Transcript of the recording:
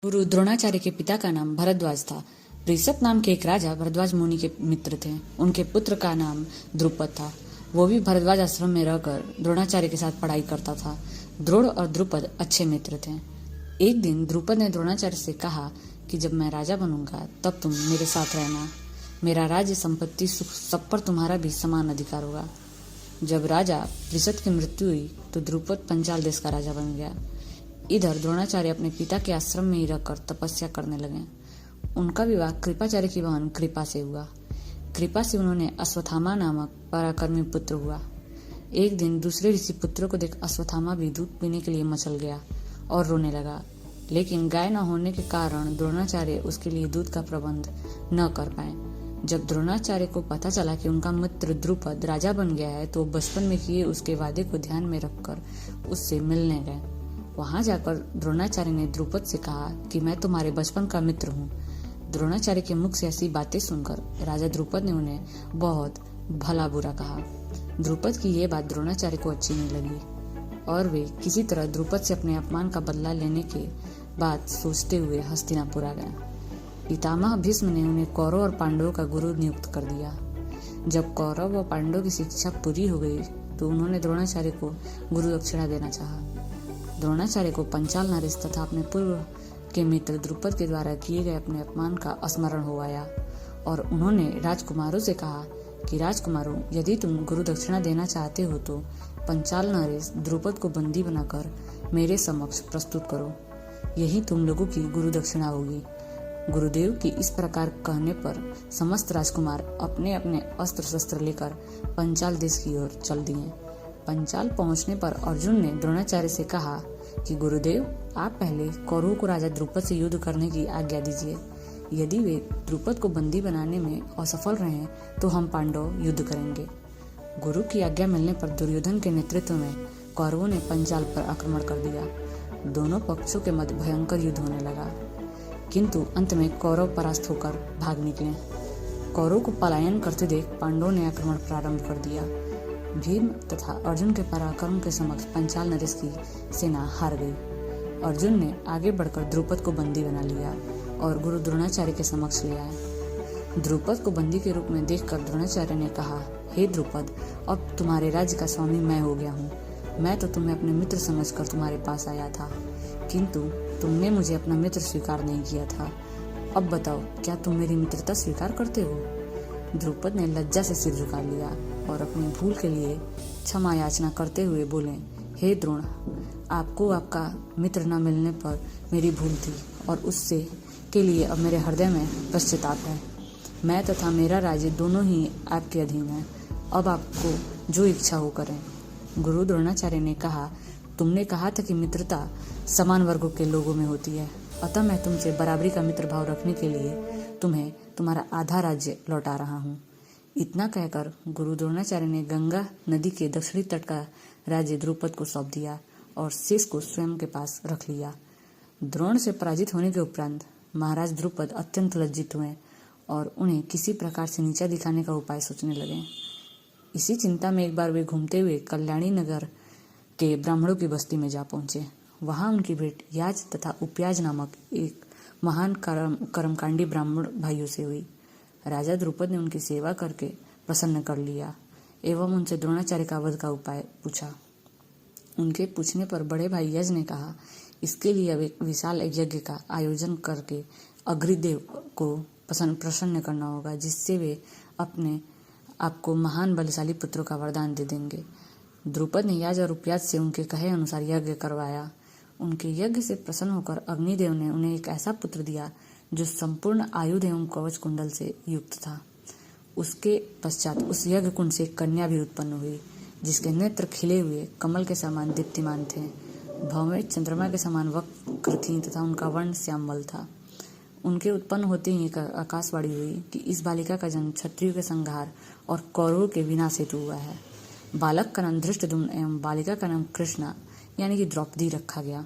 गुरु द्रोणाचार्य के पिता का नाम भरद्वाज था। ऋषभ नाम के एक राजा भरद्वाज मुनि के मित्र थे। उनके पुत्र का नाम द्रुपद था। वो भी भरद्वाज आश्रम में रहकर द्रोणाचार्य के साथ पढ़ाई करता था। द्रोण और द्रुपद अच्छे मित्र थे। एक दिन द्रुपद ने द्रोणाचार्य से कहा कि जब मैं राजा बनूंगा तब तुम मेरे साथ रहना। मेरा राज्य, संपत्ति, सुख सब पर तुम्हारा भी समान अधिकार होगा। जब राजा ऋषभ की मृत्यु हुई तो द्रुपद पंचाल देश का राजा बन गया। इधर द्रोणाचार्य अपने पिता के आश्रम में ही रहकर तपस्या करने लगे। उनका विवाह कृपाचार्य की बहन कृपा से हुआ। कृपा से उन्होंने अश्वत्थामा नामक पराक्रमी पुत्र हुआ। एक दिन दूसरे ऋषि पुत्रों को देख अश्वत्थामा भी दूध पीने के लिए मचल गया और रोने लगा, लेकिन गाय न होने के कारण द्रोणाचार्य उसके लिए दूध का प्रबंध न कर पाए। जब द्रोणाचार्य को पता चला कि उनका मित्र द्रुपद राजा बन गया है तो बचपन में किए उसके वादे को ध्यान में रखकर उससे मिलने गए। वहां जाकर द्रोणाचार्य ने द्रुपद से कहा कि मैं तुम्हारे बचपन का मित्र हूँ। द्रोणाचार्य के मुख से ऐसी बातें सुनकर राजा द्रुपद ने उन्हें बहुत भला बुरा कहा। द्रुपद की ये बात द्रोणाचार्य को अच्छी नहीं लगी और वे किसी तरह द्रुपद से अपने अपमान का बदला लेने के बाद सोचते हुए हस्तिनापुर आ गए। पितामह भीष्म ने उन्हें कौरव और पांडवों का गुरु नियुक्त कर दिया। जब कौरव और पांडवों की शिक्षा पूरी हो गई तो उन्होंने द्रोणाचार्य को गुरु दक्षिणा देना चाहा। द्रोणाचार्य को पंचाल नरेश तथा अपने पूर्व के मित्र द्रुपद के द्वारा किए गए अपने अपमान का स्मरण हो आया और उन्होंने राजकुमारों से कहा कि राजकुमारों, यदि तुम गुरु दक्षिणा देना चाहते हो तो पंचाल नरेश द्रुपद को बंदी बनाकर मेरे समक्ष प्रस्तुत करो। यही तुम लोगों की गुरु दक्षिणा होगी। गुरुदेव की इस प्रकार कहने पर समस्त राजकुमार अपने अपने अस्त्र शस्त्र लेकर पंचाल देश की ओर चल दिए। पंचाल पहुंचने पर अर्जुन ने द्रोणाचार्य से कहा कि गुरुदेव, आप पहले कौरवों को राजा द्रुपद से युद्ध करने की आज्ञा दीजिए। यदि वे द्रुपद को बंदी बनाने में असफल रहे तो हम पांडव युद्ध करेंगे। गुरु की आज्ञा मिलने पर दुर्योधन के नेतृत्व में कौरवों ने पंचाल पर आक्रमण कर दिया। दोनों पक्षों के मध्य भयंकर युद्ध होने लगा, किंतु अंत में कौरव परास्त होकर भाग निकले। कौरवों को पलायन करते देख पांडवों ने आक्रमण प्रारंभ कर दिया। भीम तथा अर्जुन के पराक्रम के समक्ष पंचाल नरेश की सेना हार गई। अर्जुन ने आगे बढ़कर द्रुपद को बंदी बना लिया और गुरु द्रोणाचार्य के समक्ष ले आए। द्रुपद को बंदी के रूप में देखकर द्रोणाचार्य ने कहा, हे द्रुपद, अब तुम्हारे राज्य का स्वामी मैं हो गया हूँ। मैं तो तुम्हें अपने मित्र समझकर तुम्हारे पास आया था, किंतु तुमने मुझे अपना मित्र स्वीकार नहीं किया था। अब बताओ, क्या तुम मेरी मित्रता स्वीकार करते हो? द्रुपद ने लज्जा से सिर झुका लिया और अपनी भूल के लिए क्षमा याचना करते हुए बोले, हे द्रोण, आपको आपका मित्र न मिलने पर मेरी भूल थी और उससे के लिए अब मेरे हृदय में पश्चाताप है। मैं तथा मेरा राज्य दोनों ही आपके अधीन है। अब आपको जो इच्छा हो करें। गुरु द्रोणाचार्य ने कहा, तुमने कहा था कि मित्रता समान वर्गों के लोगों में होती है, अतः मैं तुमसे बराबरी का मित्र भाव रखने के लिए तुम्हें तुम्हारा आधा राज्य लौटा रहा हूँ। इतना कहकर गुरु द्रोणाचार्य ने गंगा नदी के दक्षिणी तट का राज्य द्रुपद को सौंप दिया और शेष को स्वयं के पास रख लिया। द्रोण से पराजित होने के उपरांत महाराज द्रुपद अत्यंत लज्जित हुए और उन्हें किसी प्रकार से नीचा दिखाने का उपाय सोचने लगे। इसी चिंता में एक बार वे घूमते हुए कल्याणी नगर के ब्राह्मणों की बस्ती में जा पहुंचे। वहां उनकी भेंट याज तथा उपयाज नामक एक महान कर्मकांडी ब्राह्मण भाइयों से हुई। राजा द्रुपद ने उनकी सेवा करके प्रसन्न कर लिया एवं उनसे द्रोणाचार्य का वध का उपाय पूछा। उनके पूछने पर बड़े भाई यज ने कहा, इसके लिए अब एक विशाल यज्ञ का आयोजन करके अग्निदेव को प्रसन्न करना होगा, जिससे वे अपने आपको महान बलशाली पुत्रों का वरदान दे देंगे। द्रुपद ने याज और उपयाज से उनके कहे अनुसार यज्ञ करवाया। उनके यज्ञ से प्रसन्न होकर अग्निदेव ने उन्हें एक ऐसा पुत्र दिया जो संपूर्ण आयुध एवं कवच कुंडल से युक्त था। उसके पश्चात उस यज्ञ कुंड से एक कन्या भी उत्पन्न हुई, जिसके नेत्र खिले हुए कमल के समान दीप्तिमान थे, भौवें चंद्रमा के समान वक्र थीं तथा उनका वर्ण श्यामल था। उनके उत्पन्न होते ही एक आकाशवाणी हुई कि इस बालिका का जन्म क्षत्रियों के संहार और कौरवों के विनाश हेतु हुआ है। बालक का नाम धृष्टद्युम्न एवं बालिका का नाम कृष्णा यानी कि द्रौपदी रखा गया।